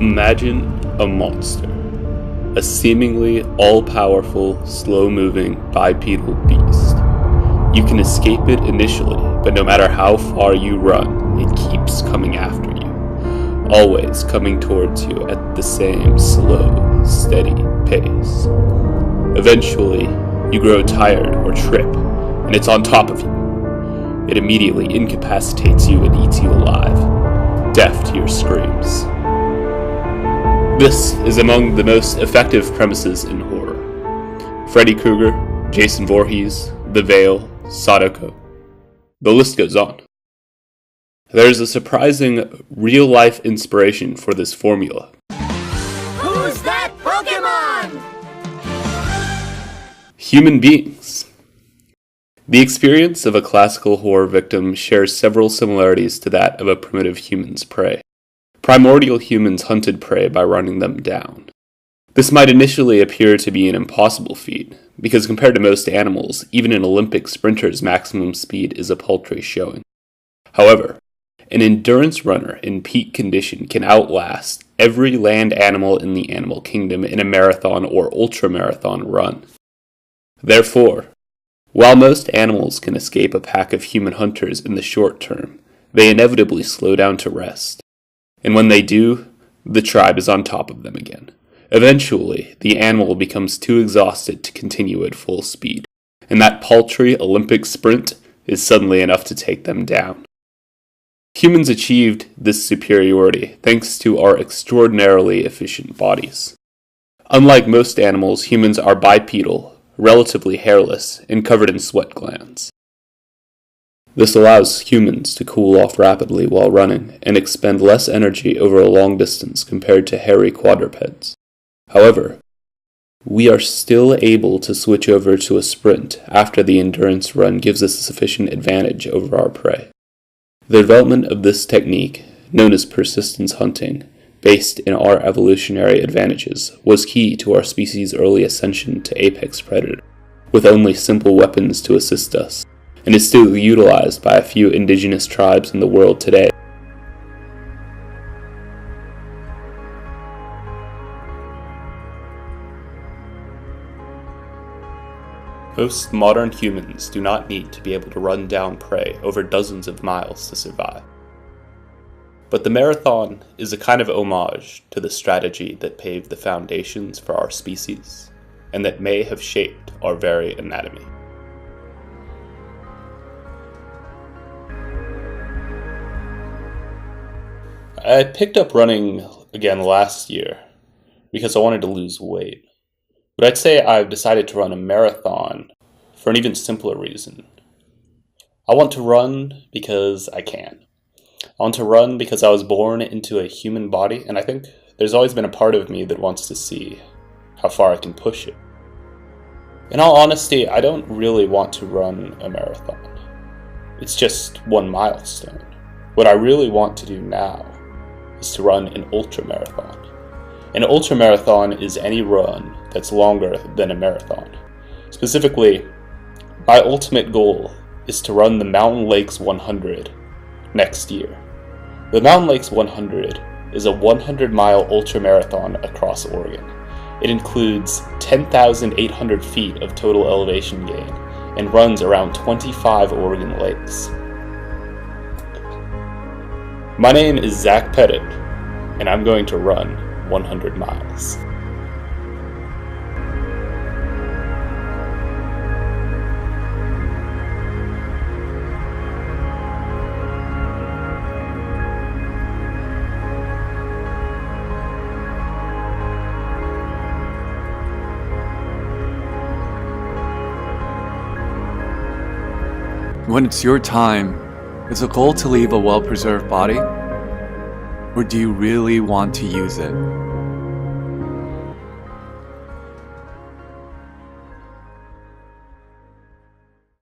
Imagine a monster, a seemingly all-powerful, slow-moving bipedal beast. You can escape it initially, but no matter how far you run, it keeps coming after you, always coming towards you at the same slow, steady pace. Eventually, you grow tired or trip, and it's on top of you. It immediately incapacitates you and eats you alive, deaf to your screams. This is among the most effective premises in horror. Freddy Krueger, Jason Voorhees, The Veil, Sadako. The list goes on. There's a surprising real-life inspiration for this formula. Who's that Pokemon? Human beings. The experience of a classical horror victim shares several similarities to that of a primitive human's prey. Primordial humans hunted prey by running them down. This might initially appear to be an impossible feat, because compared to most animals, even an Olympic sprinter's maximum speed is a paltry showing. However, an endurance runner in peak condition can outlast every land animal in the animal kingdom in a marathon or ultramarathon run. Therefore, while most animals can escape a pack of human hunters in the short term, they inevitably slow down to rest. And when they do, the tribe is on top of them again. Eventually, the animal becomes too exhausted to continue at full speed, and that paltry Olympic sprint is suddenly enough to take them down. Humans achieved this superiority thanks to our extraordinarily efficient bodies. Unlike most animals, humans are bipedal, relatively hairless, and covered in sweat glands. This allows humans to cool off rapidly while running and expend less energy over a long distance compared to hairy quadrupeds. However, we are still able to switch over to a sprint after the endurance run gives us a sufficient advantage over our prey. The development of this technique, known as persistence hunting, based in our evolutionary advantages, was key to our species' early ascension to apex predator, with only simple weapons to assist us, and is still utilized by a few indigenous tribes in the world today. Most modern humans do not need to be able to run down prey over dozens of miles to survive. But the marathon is a kind of homage to the strategy that paved the foundations for our species, and that may have shaped our very anatomy. I picked up running again last year because I wanted to lose weight. But I'd say I've decided to run a marathon for an even simpler reason. I want to run because I can. I want to run because I was born into a human body, and I think there's always been a part of me that wants to see how far I can push it. In all honesty, I don't really want to run a marathon. It's just one milestone. What I really want to do now is to run an ultramarathon. An ultramarathon is any run that's longer than a marathon. Specifically, my ultimate goal is to run the Mountain Lakes 100 next year. The Mountain Lakes 100 is a 100-mile ultramarathon across Oregon. It includes 10,800 feet of total elevation gain and runs around 25 Oregon lakes. My name is Zach Pettit, and I'm going to run 100 miles. When it's your time, is the goal to leave a well-preserved body? Or do you really want to use it?